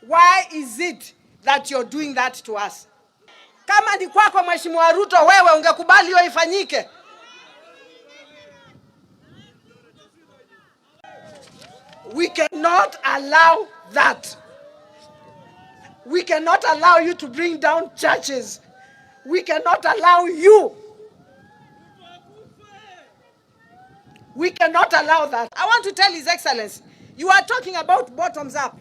Why is it that you're doing that to us? Kama ni kwako Mheshimiwa Ruto, wewe ungekubali hiyo ifanyike? We cannot allow that. We cannot allow you to bring down churches. We cannot allow you. We cannot allow that. I want to tell His Excellency, you are talking about bottoms up.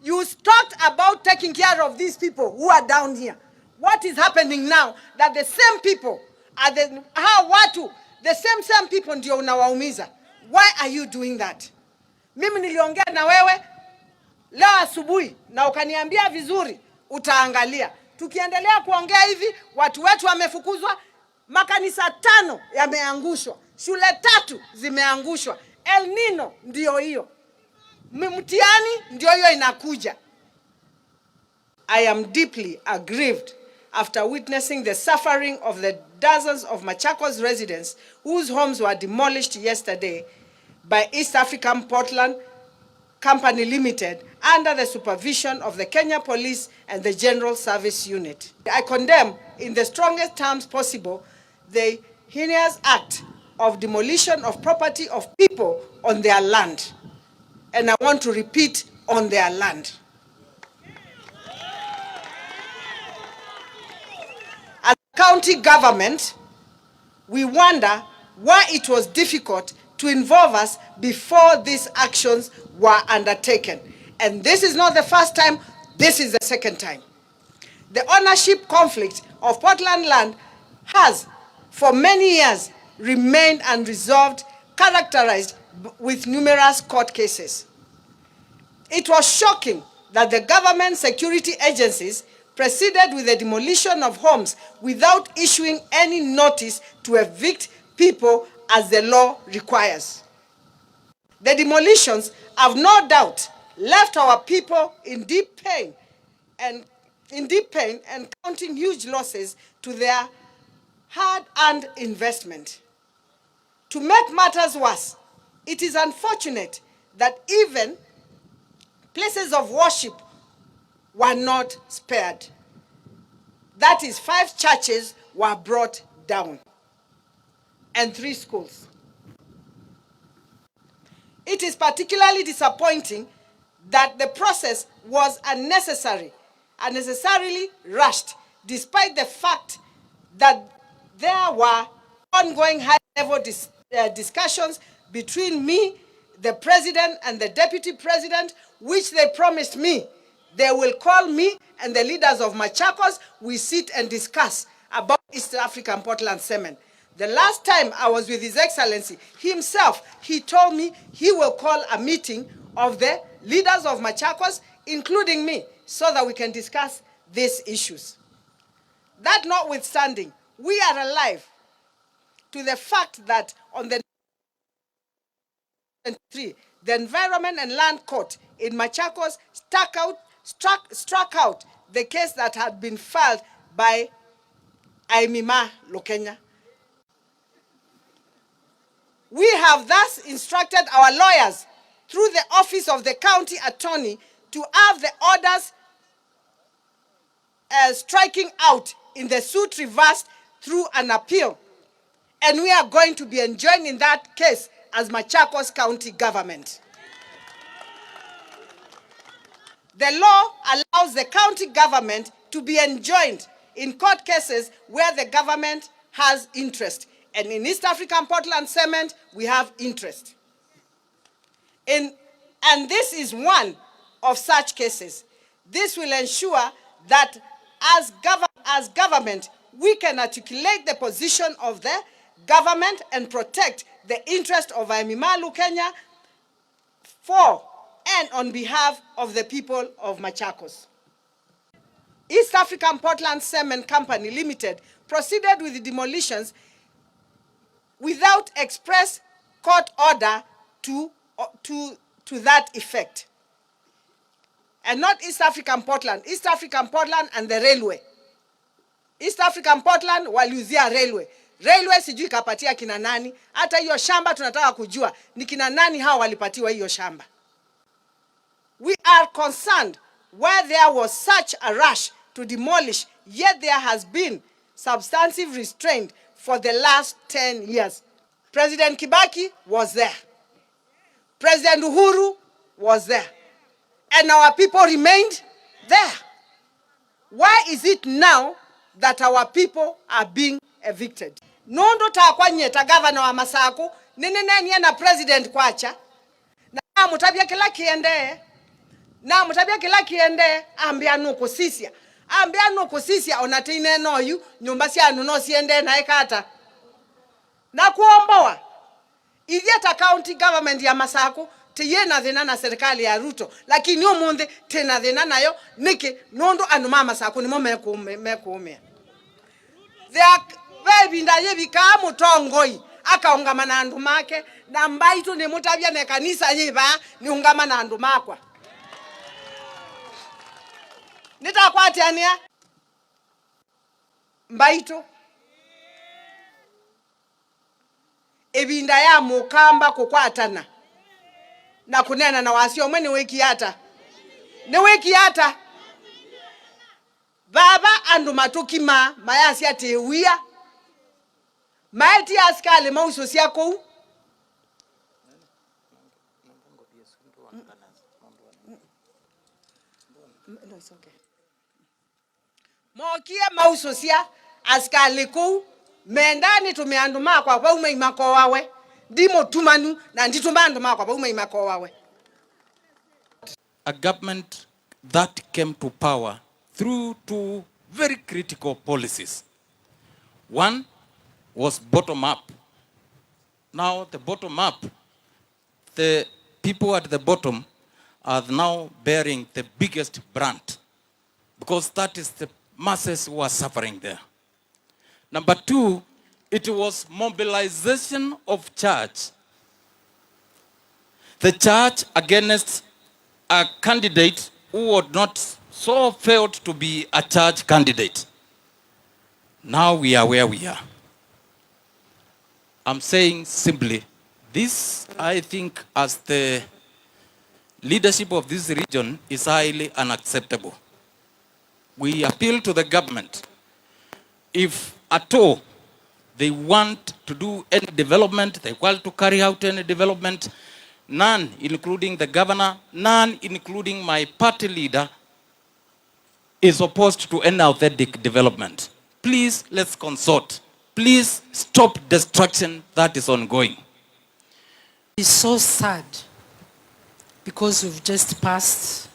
You talked about taking care of these people who are down here. What is happening now that the same people are the same people ndio unawaumiza? Why are you doing that? Mimi niliongea na wewe leo asubuhi na ukaniambia vizuri utaangalia. Tukiendelea kuongea hivi, watu wetu wamefukuzwa, makanisa 5 yameangushwa, shule 3 zimeangushwa. El Nino ndio hiyo. Mtihani ndio hiyo inakuja. I am deeply aggrieved after witnessing the suffering of the dozens of Machakos residents whose homes were demolished yesterday by East African Portland Company Limited under the supervision of the Kenya Police and the General Service Unit. I condemn in the strongest terms possible the heinous act of demolition of property of people on their land. And I want to repeat, on their land. As a county government, we wonder why it was difficult to involve us before these actions were undertaken. And this is not the first time, this is the second time. The ownership conflict of Portland land has, for many years, remained unresolved, characterized with numerous court cases. It was shocking that the government security agencies proceeded with the demolition of homes without issuing any notice to evict people as the law requires. The demolitions have no doubt left our people in deep pain and counting huge losses to their hard-earned investment. To make matters worse, it is unfortunate that even places of worship were not spared. That is, 5 churches were brought down and 3 schools. It is particularly disappointing that the process was unnecessarily rushed, despite the fact that there were ongoing high-level discussions between me, the president, and the deputy president, which they promised me. They will call me and the leaders of Machakos. We sit and discuss about East African Portland cement. The last time I was with His Excellency himself, he told me he will call a meeting of the leaders of Machakos, including me, so that we can discuss these issues. That notwithstanding, we are alive to the fact that on the 3, the Environment and Land Court in Machakos struck out the case that had been filed by Aimima Lokenya. We have thus instructed our lawyers through the office of the county attorney to have the orders striking out in the suit reversed through an appeal. And we are going to be enjoined in that case as Machakos County government. The law allows the county government to be enjoined in court cases where the government has interest. And in East African Portland Cement, we have interest. And this is one of such cases. This will ensure that as government, we can articulate the position of the government and protect the interest of Aimima Lukenya for and on behalf of the people of Machakos. East African Portland Cement Company Limited proceeded with the demolitions without express court order to that effect. And not East African Portland, East African Portland and the railway. East African Portland waliuzia railway. Railway sijui kapatia kina nani. Hata hiyo shamba tunataka kujua ni kina nani hao walipatiwa hiyo shamba. We are concerned where there was such a rush to demolish, yet there has been substantive restraint for the last 10 years. President Kibaki was there. President Uhuru was there. And our people remained there. Why is it now that our people are being evicted? Nondo takwanyeta governor wa Masako nene na president kwacha na mutabia kila kiende na mutabia kila kiende ambia nuko sisia onatine noyu nyumba cia nuno siende na ekata na kuomboa ithieta county government ya Masako tiyena thina na serikali ya Ruto lakini umunthe tena thina nayo niki nondo anuma Masako nimo mekumia Wavinya yebika mutongoi akaungama na andu make na Mbaitu ni mutabia ne kanisa yiba ni ungama na andu makwa nitakwatiania Mbaitu ebinda ya mukamba kukwatana na kunena na wasio mwe ni wiki hata baba andu matukima mayasi atewia maeti askale mauso siako no, it's okay. Mokia mauso sia askale ko mendani tumeanduma kwa baume imako wawe dimo tumanu na nditumanduma kwa baume imako wawe. A government that came to power through two very critical policies. One was bottom up. Now the bottom up, the people at the bottom are now bearing the biggest brunt because that is the masses who are suffering there. Number two, it was mobilization of church. The church against a candidate who would not so failed to be a church candidate. Now we are where we are. I'm saying simply, this I think as the leadership of this region is highly unacceptable. We appeal to the government, if at all they want to do any development, they want to carry out any development, none, including the governor, none, including my party leader, is opposed to any authentic development. Please, let's consort. Please stop destruction that is ongoing. It's so sad because we've just passed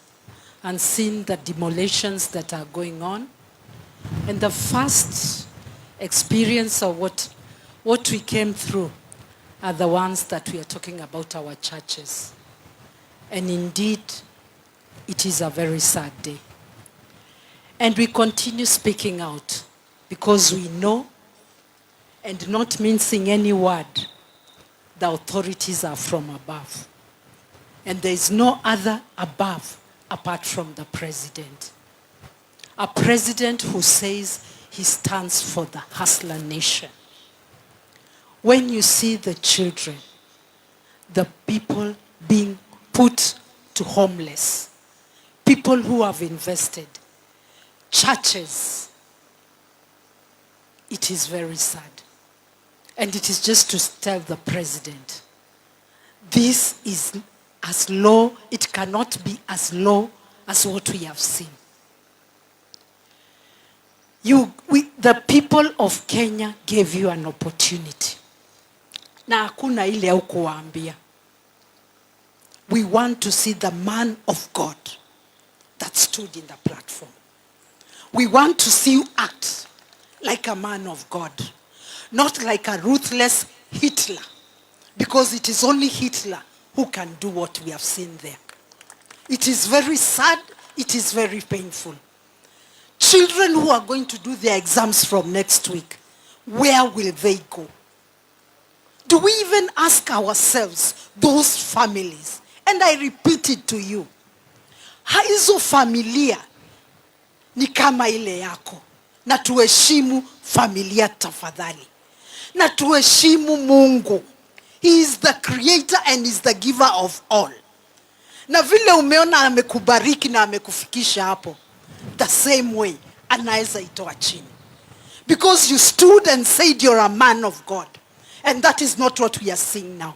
and seen the demolitions that are going on. And the first experience of what we came through are the ones that we are talking about, our churches. And indeed, it is a very sad day. And we continue speaking out because we know, and not mincing any word, the authorities are from above. And there is no other above apart from the president. A president who says he stands for the hustler nation. When you see the children, the people being put to homeless, people who have invested, churches, it is very sad. And it is just to tell the president, this is as low, it cannot be as low as what we have seen. The people of Kenya gave you an opportunity. Na hakuna ile au kuwaambia. We want to see the man of God that stood in the platform. We want to see you act like a man of God, not like a ruthless Hitler, because it is only Hitler who can do what we have seen there. It is very sad, it is very painful. Children who are going to do their exams from next week, where will they go? Do we even ask ourselves, those families? And I repeat it to you. Hizo familia ni kama ile yako. Na tuheshimu familia tafadhali. Na tuheshimu Mungu. He is the creator and is the giver of all. Na vile umeona amekubariki na amekufikisha hapo, the same way anaweza itoa chini. Because you stood and said you're a man of God. And that is not what we are seeing now.